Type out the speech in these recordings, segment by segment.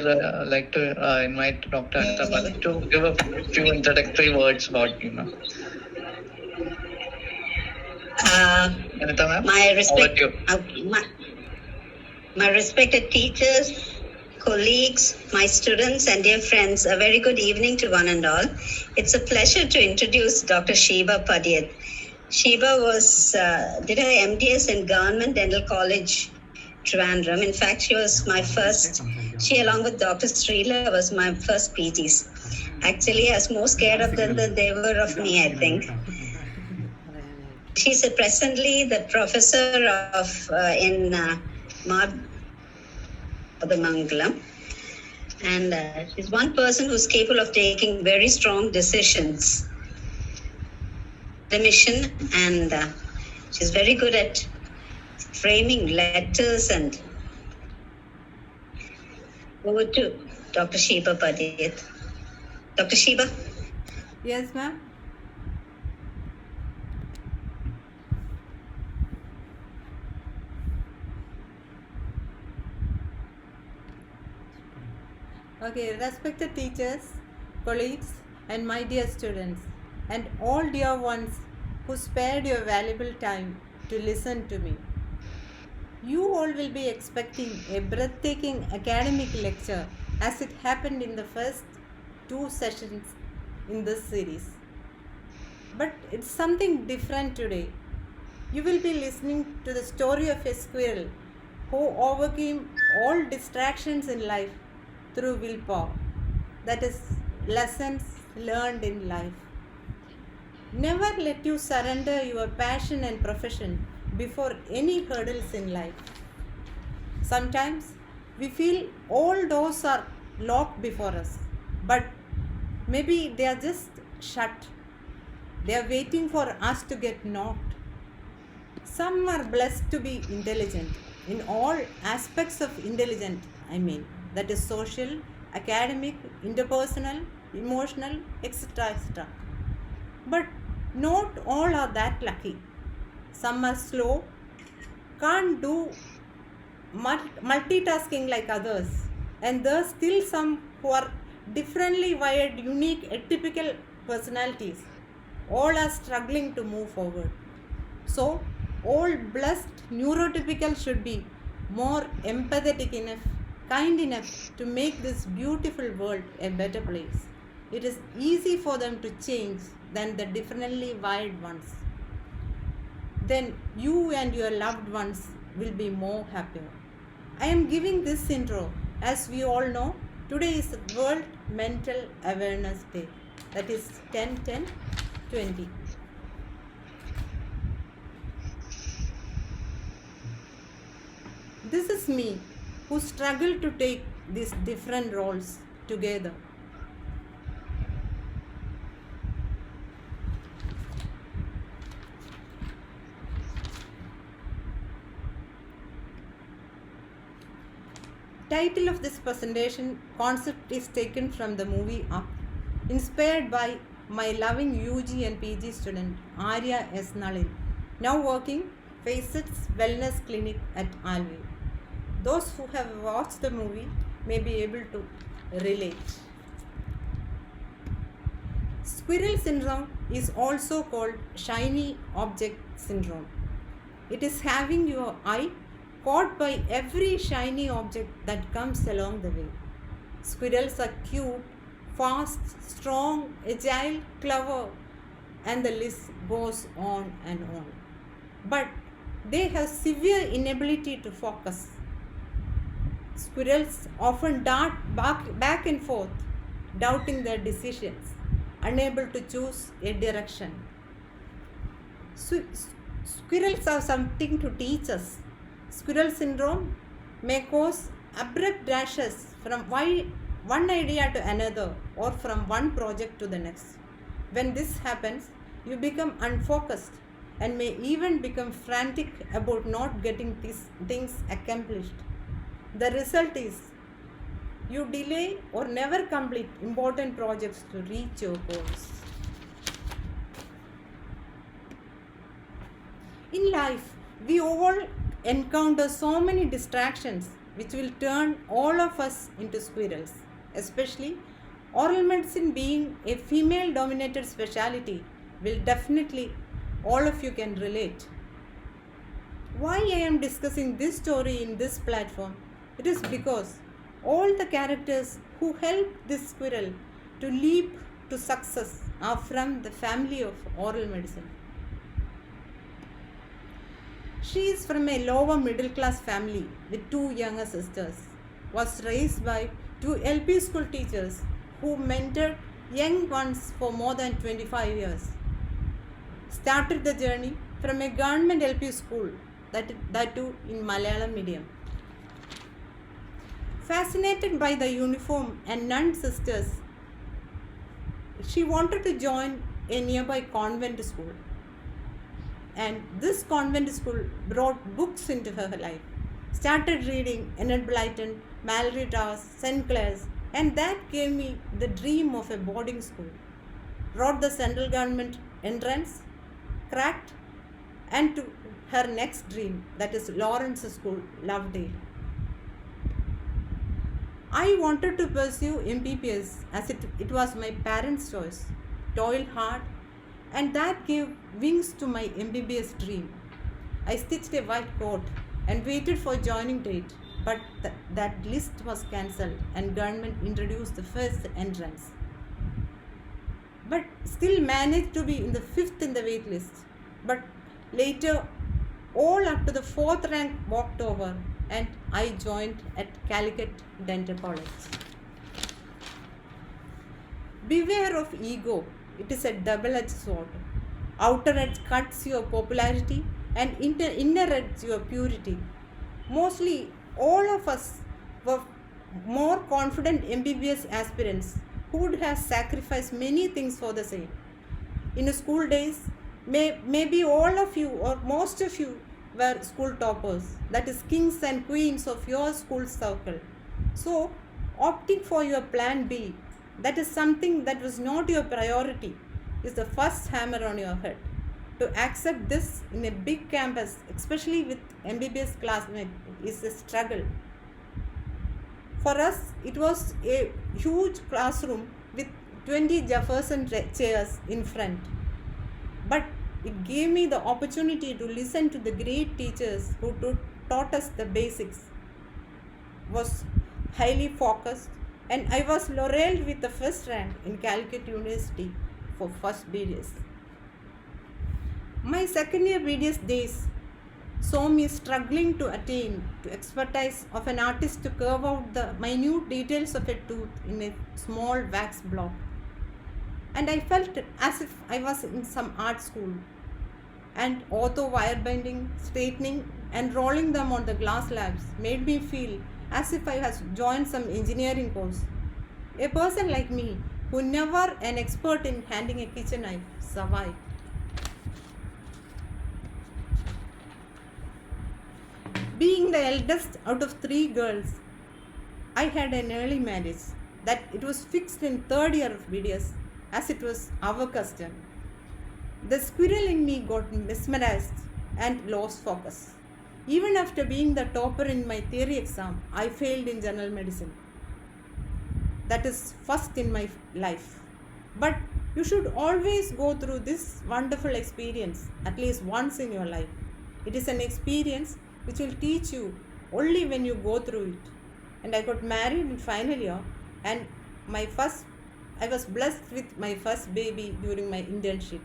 like to invite Dr. Anita Bharat to give a few introductory words about, Anita ma'am, my respected teachers, colleagues, my students, and dear friends, a very good evening to one and all. It's a pleasure to introduce Dr. Sheba Padiyat. Sheba did her MDS in Government Dental College, Trivandrum. In fact, she along with Dr. Srila was my first PGs. Actually, I was more scared of them than they were of me, I think. She's presently the professor in Mangalam. And she's one person who's capable of taking very strong decisions. The mission, and she's very good at framing letters. And over to Dr. Sheba Padiyat. Dr. Sheba? Yes, ma'am. Okay, respected teachers, colleagues, and my dear students, and all dear ones who spared your valuable time to listen to me. You all will be expecting a breathtaking academic lecture as it happened in the first 2 sessions in this series. But it's something different today. You will be listening to the story of a squirrel who overcame all distractions in life through willpower. That is, lessons learned in life. Never let you surrender your passion and profession before any hurdles in life. Sometimes we feel all doors are locked before us, but maybe they are just shut. They are waiting for us to get knocked. Some are blessed to be intelligent in all aspects of intelligent, that is social, academic, interpersonal, emotional, etc. etc. But not all are that lucky. Some are slow, can't do multitasking like others, and there are still some who are differently wired, unique, atypical personalities. All are struggling to move forward. So, all blessed neurotypical should be more empathetic enough, kind enough to make this beautiful world a better place. It is easy for them to change than the differently wired ones. Then you and your loved ones will be more happier. I am giving this intro as we all know today is World Mental Awareness Day, that is 10/10/20. This is me who struggle to take these different roles together. Title of this presentation concept is taken from the movie Up, inspired by my loving UG and PG student Arya S. Nalin, now working Facets Wellness Clinic at Alvey. Those who have watched the movie may be able to relate. Squirrel syndrome is also called shiny object syndrome. It is having your eye caught by every shiny object that comes along the way. Squirrels are cute, fast, strong, agile, clever, and the list goes on and on. But they have severe inability to focus. Squirrels often dart back and forth, doubting their decisions, unable to choose a direction. Squirrels have something to teach us. Squirrel syndrome may cause abrupt dashes from one idea to another or from one project to the next. When this happens, you become unfocused and may even become frantic about not getting these things accomplished. The result is you delay or never complete important projects to reach your goals. In life, we all encounter so many distractions which will turn all of us into squirrels, especially oral medicine being a female dominated specialty will definitely all of you can relate. Why I am discussing this story in this platform? It is because all the characters who helped this squirrel to leap to success are from the family of oral medicine. She is from a lower middle class family with two younger sisters, was raised by two LP school teachers who mentored young ones for more than 25 years. Started the journey from a government LP school, that too in Malayalam medium. Fascinated by the uniform and nun sisters, she wanted to join a nearby convent school. And this convent school brought books into her life. Started reading Enid Blyton, Mallory Towers, St. Clair's, and that gave me the dream of a boarding school. Wrote the central government entrance, cracked, and to her next dream, that is Lawrence School, Lovedale. I wanted to pursue MBBS as it was my parents' choice. Toiled hard, and that gave wings to my MBBS dream. I stitched a white coat and waited for joining date, but that list was cancelled and government introduced the first entrance. But still managed to be in the fifth in the wait list. But later, all up to the fourth rank walked over, and I joined at Calicut Dental College. Beware of ego. It is a double-edged sword. Outer edge cuts your popularity and inner edge your purity. Mostly all of us were more confident MBBS aspirants who would have sacrificed many things for the same. In school days, maybe all of you or most of you were school toppers, that is kings and queens of your school circle. So opting for your plan B, that is something that was not your priority, is the first hammer on your head. To accept this in a big campus, especially with MBBS classmates, is a struggle. For us, it was a huge classroom with 20 Jefferson chairs in front. But it gave me the opportunity to listen to the great teachers who taught us the basics. Was highly focused, and I was laureled with the first rank in Calicut University for first BDS. My second year BDS days saw me struggling to attain to expertise of an artist to curve out the minute details of a tooth in a small wax block. And I felt as if I was in some art school. And ortho wire binding, straightening, and rolling them on the glass slabs made me feel as if I had joined some engineering course. A person like me, who never an expert in handling a kitchen knife, survived. Being the eldest out of 3 girls, I had an early marriage that it was fixed in third year of BDS as it was our custom. The squirrel in me got mesmerized and lost focus. Even after being the topper in my theory exam, I failed in general medicine. That is first in my life. But you should always go through this wonderful experience at least once in your life. It is an experience which will teach you only when you go through it. And I got married in final year, and I was blessed with my first baby during my internship.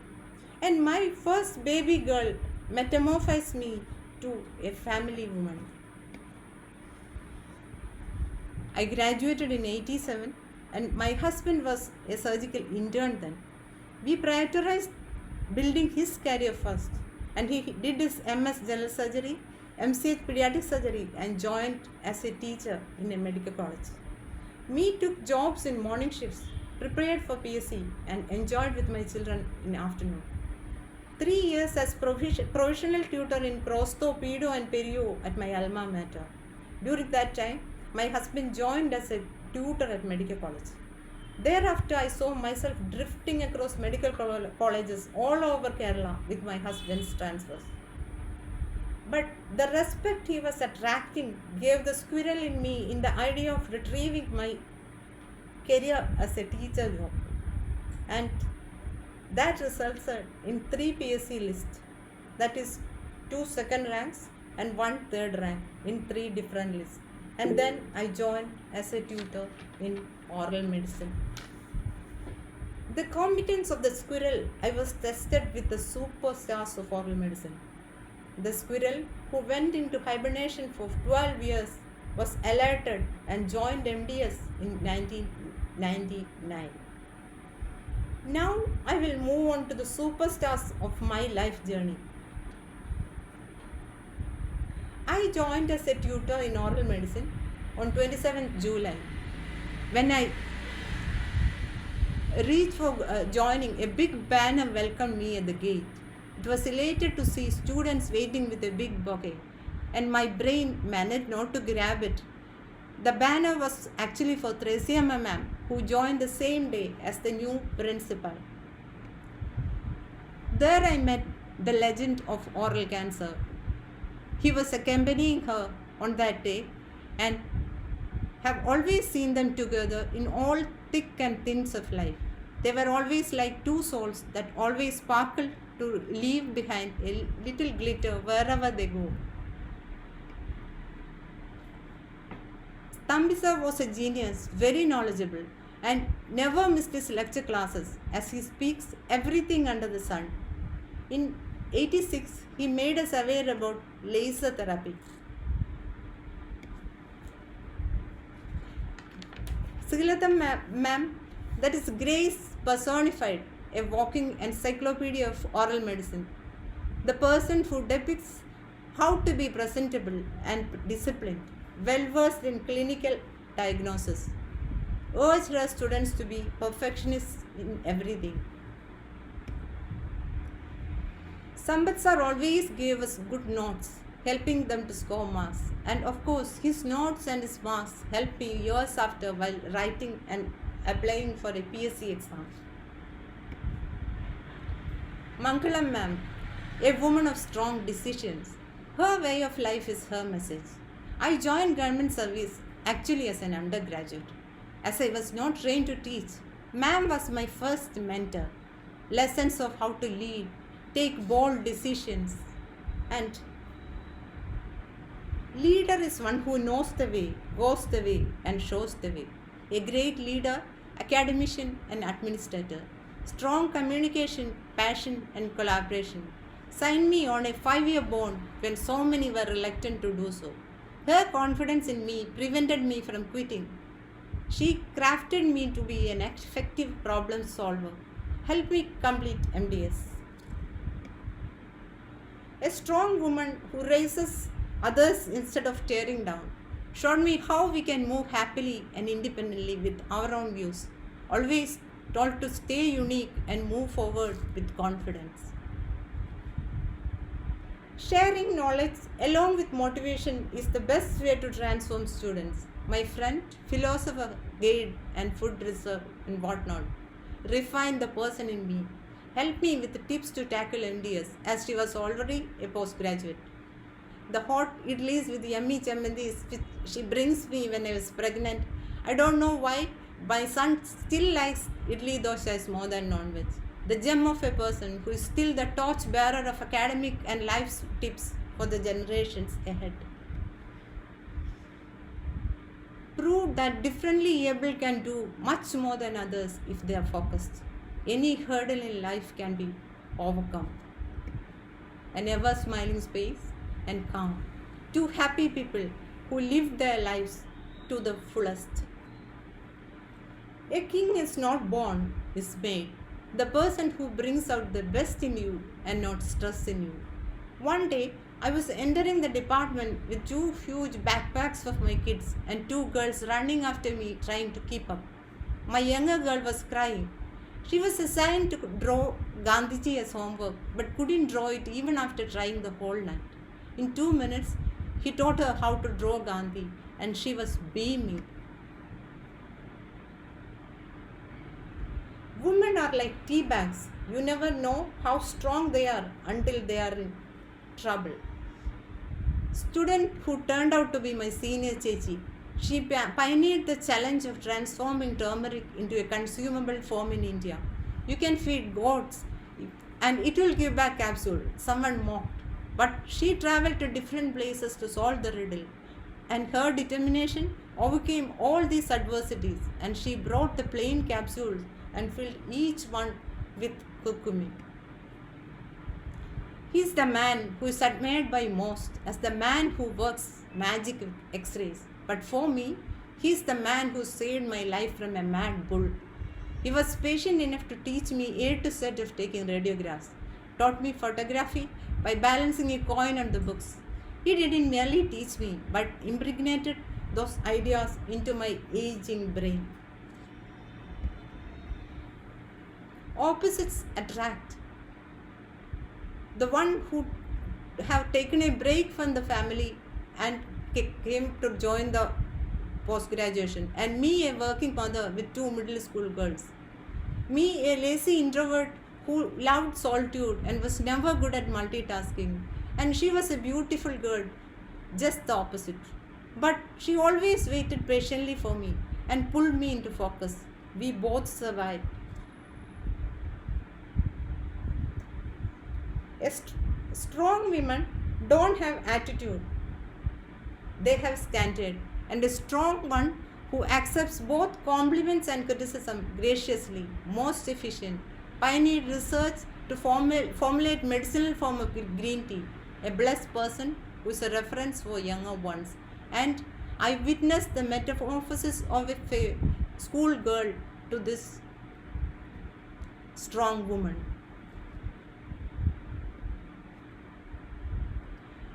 And my first baby girl metamorphosed me to a family woman. I graduated in 87, and my husband was a surgical intern then. We prioritized building his career first, and he did his MS general surgery, MCH pediatric surgery, and joined as a teacher in a medical college. Me took jobs in morning shifts, prepared for PSC, and enjoyed with my children in the afternoon. 3 years as professional tutor in Prosto, Pedo, and Perio at my alma mater. During that time, my husband joined as a tutor at medical college. Thereafter, I saw myself drifting across medical colleges all over Kerala with my husband's transfers. But the respect he was attracting gave the squirrel in me in the idea of retrieving my career as a teacher job. And that resulted in 3 PSC lists, that is 2 second ranks and 1 third rank in 3 different lists. And then I joined as a tutor in oral medicine. The competence of the squirrel, I was tested with the superstars of oral medicine. The squirrel, who went into hibernation for 12 years, was alerted and joined MDS in 1999. Now I will move on to the superstars of my life journey. I joined as a tutor in oral medicine on 27th July. When I reached for joining, a big banner welcomed me at the gate. It was elated to see students waiting with a big bouquet, and my brain managed not to grab it. The banner was actually for Thresia ma'am, who joined the same day as the new principal. There I met the legend of oral cancer. He was accompanying her on that day, and have always seen them together in all thick and thins of life. They were always like two souls that always sparkled to leave behind a little glitter wherever they go. Stambisa was a genius, very knowledgeable, and never missed his lecture classes as he speaks everything under the sun. In 86, he made us aware about laser therapy. Srilatha ma'am, that is grace personified, a walking encyclopedia of oral medicine. The person who depicts how to be presentable and disciplined, well versed in clinical diagnosis, urged her students to be perfectionists in everything. Sambat sir always gave us good notes, helping them to score marks. And of course, his notes and his marks helped me years after while writing and applying for a PSC exam. Mangalam ma'am, a woman of strong decisions. Her way of life is her message. I joined government service actually as an undergraduate. As I was not trained to teach, ma'am was my first mentor. Lessons of how to lead, take bold decisions, and leader is one who knows the way, goes the way, and shows the way. A great leader, academician, and administrator. Strong communication, passion, and collaboration. Signed me on a 5-year bond when so many were reluctant to do so. Her confidence in me prevented me from quitting. She crafted me to be an effective problem solver. Helped me complete MDS. A strong woman who raises others instead of tearing down. Showed me how we can move happily and independently with our own views. Always told to stay unique and move forward with confidence. Sharing knowledge along with motivation is the best way to transform students. My friend, philosopher, guide, and food reserve and whatnot refined the person in me. Helped me with the tips to tackle MDS as she was already a postgraduate. The hot idlis with yummy chamandis which she brings me when I was pregnant. I don't know why my son still likes idli doshas more than non-veg. The gem of a person who is still the torch bearer of academic and life tips for the generations ahead. Proved that differently able can do much more than others if they are focused. Any hurdle in life can be overcome. An ever smiling space and calm. Two happy people who lived their lives to the fullest. A king is not born, is made. The person who brings out the best in you and not stress in you. One day, I was entering the department with 2 huge backpacks of my kids and 2 girls running after me trying to keep up. My younger girl was crying. She was assigned to draw Gandhiji as homework but couldn't draw it even after trying the whole night. In 2 minutes, he taught her how to draw Gandhi and she was beaming. Women are like tea bags. You never know how strong they are until they are in trouble. student who turned out to be my senior Chechi. She pioneered the challenge of transforming turmeric into a consumable form in India. You can feed goats and it will give back capsule. Someone mocked. But she traveled to different places to solve the riddle. And her determination overcame all these adversities, and she brought the plain capsules and filled each one with curcumin. He is the man who is admired by most as the man who works magic with x-rays. But for me, he is the man who saved my life from a mad bull. He was patient enough to teach me A to Z of taking radiographs, taught me photography by balancing a coin on the books. He didn't merely teach me, but impregnated those ideas into my aging brain. Opposites attract. The one who have taken a break from the family and came to join the post-graduation, and me, a working mother with 2 middle school girls. Me, a lazy introvert who loved solitude and was never good at multitasking. And she was a beautiful girl, just the opposite. But she always waited patiently for me and pulled me into focus. We both survived. Strong women don't have attitude, they have standard. And a strong one who accepts both compliments and criticism graciously, most efficient, pioneered research to formulate medicinal form of green tea, a blessed person who is a reference for younger ones. And I witnessed the metamorphosis of a school girl to this strong woman.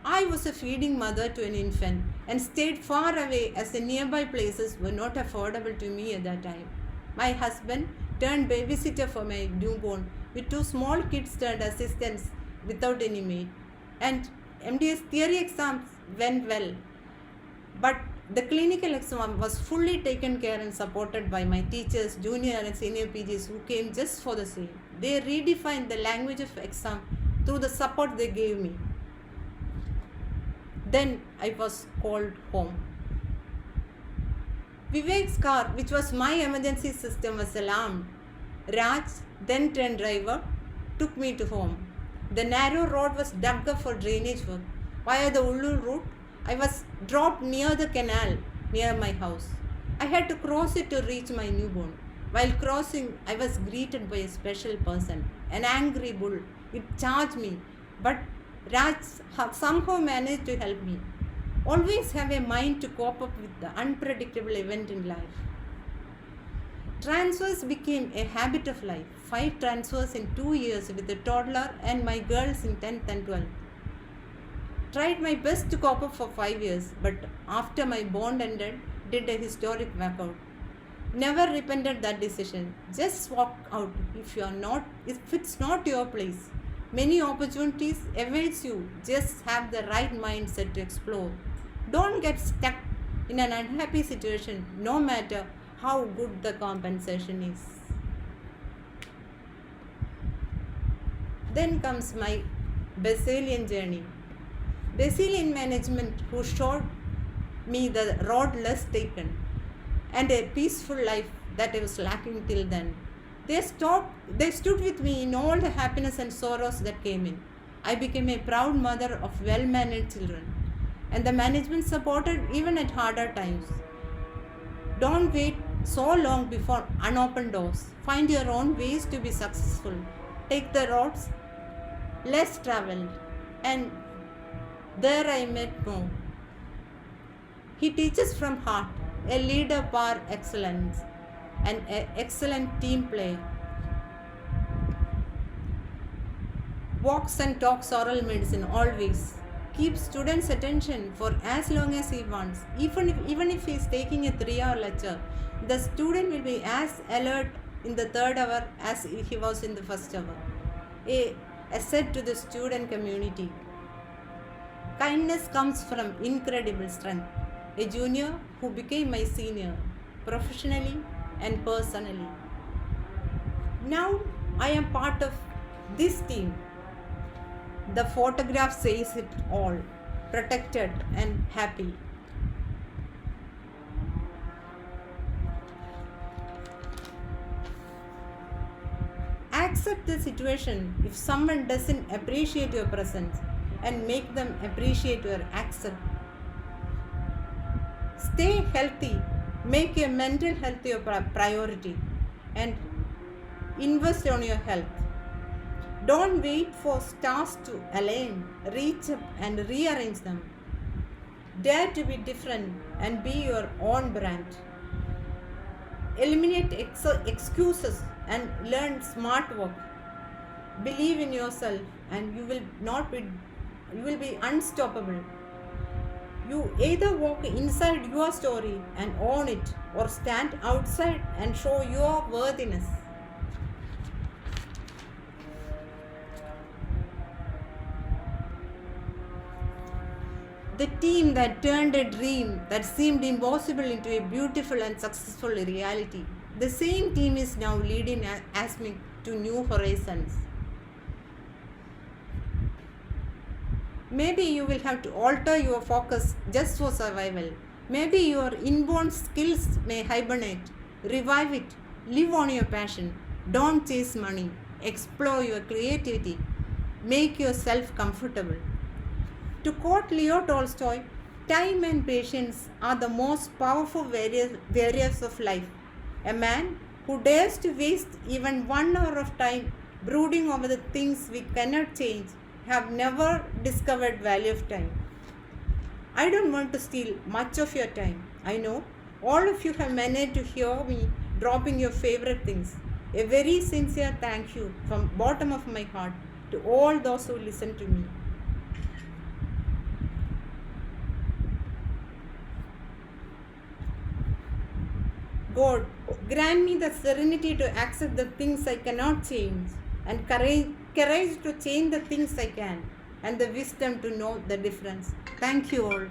I was a feeding mother to an infant and stayed far away as the nearby places were not affordable to me at that time. My husband turned babysitter for my newborn with 2 small kids turned assistants without any maid. And MDS theory exams went well, but the clinical exam was fully taken care and supported by my teachers, junior and senior PGs who came just for the same. They redefined the language of exam through the support they gave me. Then I was called home. Vivek's car, which was my emergency system, was alarmed. Raj, then turned driver, took me to home. The narrow road was dug up for drainage work. Via the Ullu route, I was dropped near the canal near my house. I had to cross it to reach my newborn. While crossing, I was greeted by a special person, an angry bull. It charged me, but Raj somehow managed to help me. Always have a mind to cope up with the unpredictable event in life. Transfers became a habit of life. 5 transfers in 2 years with a toddler and my girls in 10th and 12th. Tried my best to cope up for 5 years, but after my bond ended, did a historic walkout. Never repented that decision. Just walk out if it's not your place. Many opportunities awaits you. Just have the right mindset to explore. Don't get stuck in an unhappy situation, no matter how good the compensation is. Then comes my Basilian journey. Basilian management who showed me the road less taken and a peaceful life that I was lacking till then. They stood with me in all the happiness and sorrows that came in. I became a proud mother of well-managed children, and the management supported even at harder times. Don't wait so long before unopened doors. Find your own ways to be successful. Take the roads less traveled, and there I met Mo. He teaches from heart, a leader par excellence, an excellent team player. Walks and talks oral medicine always. Keep students' attention for as long as he wants. Even if he is taking a 3-hour lecture, the student will be as alert in the 3rd hour as he was in the 1st hour. A asset to the student community. Kindness comes from incredible strength. A junior who became my senior, professionally and personally. Now I am part of this team. The photograph says it all. protected, and happy. Accept the situation if someone doesn't appreciate your presence and make them appreciate your accept. Stay healthy, make your mental health your priority, and invest on your health. Don't wait for stars to align, reach up and rearrange them. Dare to be different and be your own brand. Eliminate excuses and learn smart work. Believe in yourself and you will be unstoppable. You either walk inside your story and own it, or stand outside and show your worthiness. The team that turned a dream that seemed impossible into a beautiful and successful reality. The same team is now leading ASMIC to new horizons. Maybe you will have to alter your focus just for survival. Maybe your inborn skills may hibernate. Revive it. Live on your passion. Don't chase money. Explore your creativity. Make yourself comfortable. To quote Leo Tolstoy, time and patience are the most powerful barriers of life. A man who dares to waste even 1 hour of time brooding over the things we cannot change have never discovered value of time. I don't want to steal much of your time. I know all of you have managed to hear me dropping your favorite things. A very sincere thank you from bottom of my heart to all those who listen to me. God, grant me the serenity to accept the things I cannot change, and courage to change the things I can, and the wisdom to know the difference. Thank you all.